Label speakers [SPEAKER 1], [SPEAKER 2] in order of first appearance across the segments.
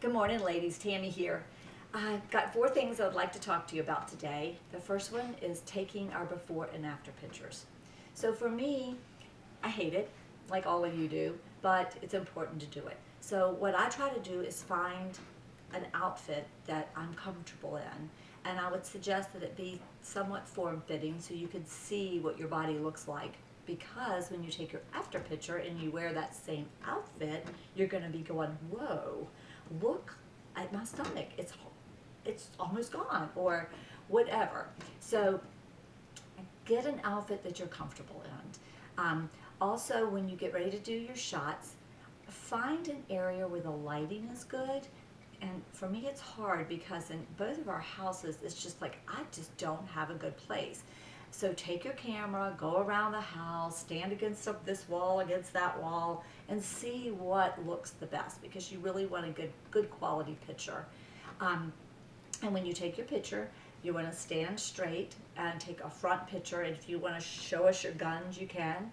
[SPEAKER 1] Good morning, ladies. Tammy here. I've got 4 things I would like to talk to you about today. The first one is taking our before and after pictures. So for me, I hate it, like all of you do, but it's important to do it. So what I try to do is find an outfit that I'm comfortable in, and I would suggest that it be somewhat form-fitting so you can see what your body looks like, because when you take your after picture and you wear that same outfit, you're going to be going, whoa, look at my stomach, it's almost gone, or whatever. So get an outfit that you're comfortable in. Also, when you get ready to do your shots, find an area where the lighting is good. And for me, it's hard because in both of our houses, it's just like I just don't have a good place. So take your camera, go around the house, stand against this wall, against that wall, and see what looks the best, because you really want a good quality picture. And when you take your picture, you want to stand straight and take a front picture. And if you want to show us your guns, you can.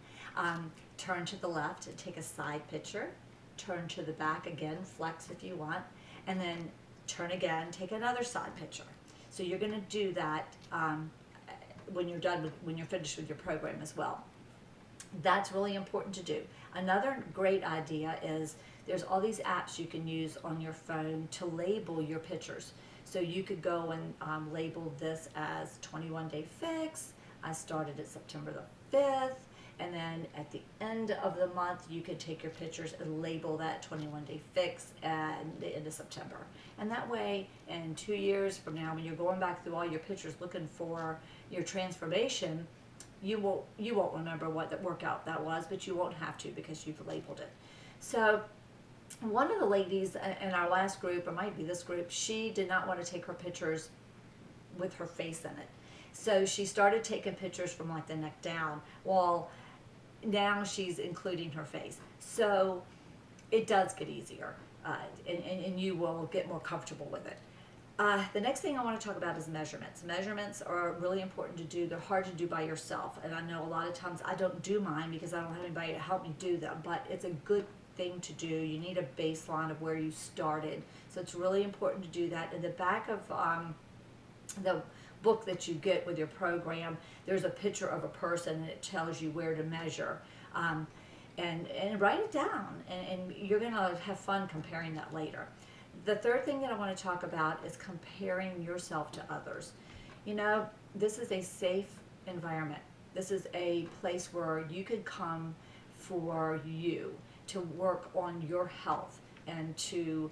[SPEAKER 1] Turn to the left and take a side picture. Turn to the back again, flex if you want, and then turn again, take another side picture. So you're going to do that when you're finished with your program as well. That's really important to do. Another great idea is there's all these apps you can use on your phone to label your pictures. So you could go and label this as 21-day fix. I started at September the 5th, and then at the end of the month you could take your pictures and label that 21-day fix at the end of September. And that way, in 2 years from now, when you're going back through all your pictures looking for your transformation, you won't remember what that workout that was, but you won't have to because you've labeled it. So one of the ladies in our last group, or might be this group, she did not want to take her pictures with her face in it. So she started taking pictures from like the neck down. Well, now she's including her face. So it does get easier, and you will get more comfortable with it. The next thing I want to talk about is measurements. Measurements are really important to do. They're hard to do by yourself, and I know a lot of times I don't do mine because I don't have anybody to help me do them, but it's a good thing to do. You need a baseline of where you started, so it's really important to do that. In the back of the book that you get with your program, there's a picture of a person and it tells you where to measure, and write it down, and you're going to have fun comparing that later. The third thing that I want to talk about is comparing yourself to others. You know, this is a safe environment. This is a place where you could come for you to work on your health and to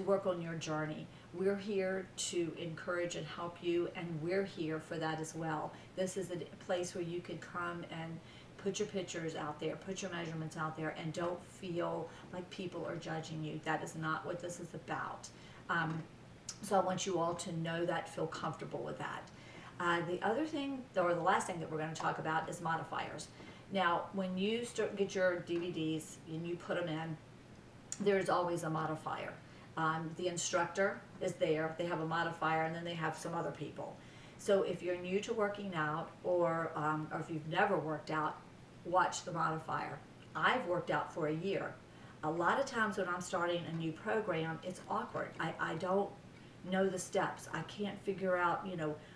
[SPEAKER 1] work on your journey. We're here to encourage and help you, and we're here for that as well. This is a place where you can come and put your pictures out there, put your measurements out there, and don't feel like people are judging you. That is not what this is about. So I want you all to know that, feel comfortable with that. The other thing, or the last thing that we're going to talk about, is modifiers. Now, when you get your DVDs and you put them in, there's always a modifier. The instructor is there, they have a modifier, and then they have some other people. So if you're new to working out, or if you've never worked out, watch the modifier. I've worked out for a year. A lot of times when I'm starting a new program, it's awkward. I don't know the steps. I can't figure out,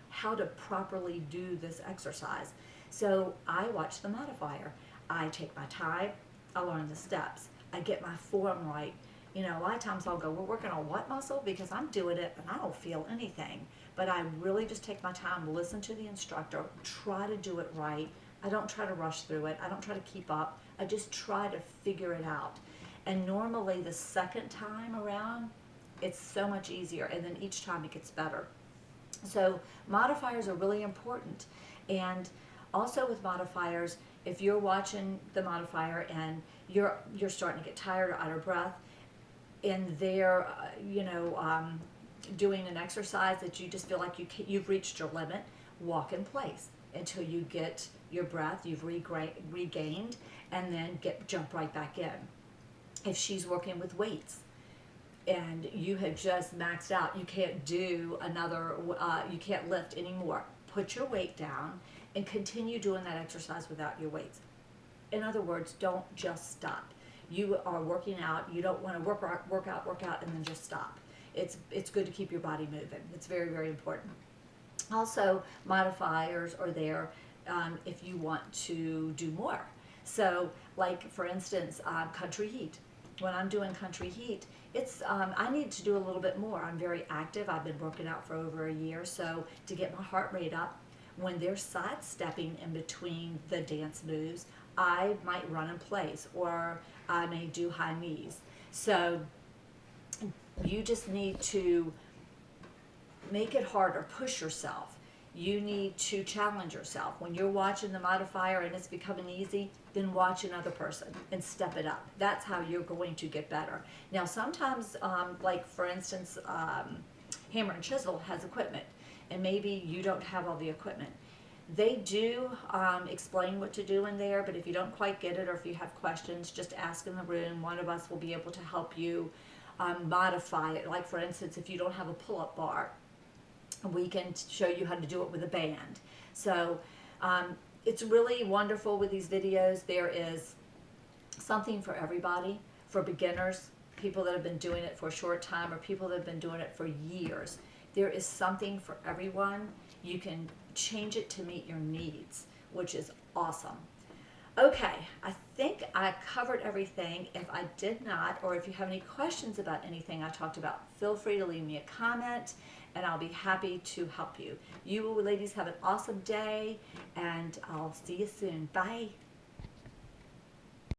[SPEAKER 1] how to properly do this exercise. So I watch the modifier. I take my time, I learn the steps, I get my form right. A lot of times I'll go, we're working on what muscle? Because I'm doing it and I don't feel anything. But I really just take my time, listen to the instructor, try to do it right. I don't try to rush through it. I don't try to keep up. I just try to figure it out. And normally the second time around, it's so much easier, and then each time it gets better. So modifiers are really important. And also with modifiers, if you're watching the modifier and you're starting to get tired or out of breath, and they're doing an exercise that you just feel like you've reached your limit, walk in place until you get your breath, you've regained, and then jump right back in. If she's working with weights and you have just maxed out, you can't do another, you can't lift anymore, put your weight down and continue doing that exercise without your weights. In other words, don't just stop. you are working out. You don't want to work out, and then just stop. It's good to keep your body moving. It's very, very important. Also, modifiers are there if you want to do more. So, like for instance, country heat. When I'm doing country heat, it's I need to do a little bit more. I'm very active. I've been working out for over a year, so to get my heart rate up, when they're sidestepping in between the dance moves, I might run in place, or I may do high knees. So you just need to make it harder, push yourself. You need to challenge yourself. When you're watching the modifier and it's becoming easy, then watch another person and step it up. That's how you're going to get better. Now sometimes, like for instance, Hammer and Chisel has equipment, and maybe you don't have all the equipment. They do explain what to do in there, but if you don't quite get it, or if you have questions, just ask in the room. One of us will be able to help you modify it. Like for instance, if you don't have a pull-up bar, we can show you how to do it with a band. So it's really wonderful with these videos. There is something for everybody, for beginners, people that have been doing it for a short time, or people that have been doing it for years. There is something for everyone. You can change it to meet your needs, which is awesome. Okay, I think I covered everything. If I did not, or if you have any questions about anything I talked about, feel free to leave me a comment, and I'll be happy to help you. You ladies have an awesome day, and I'll see you soon. Bye.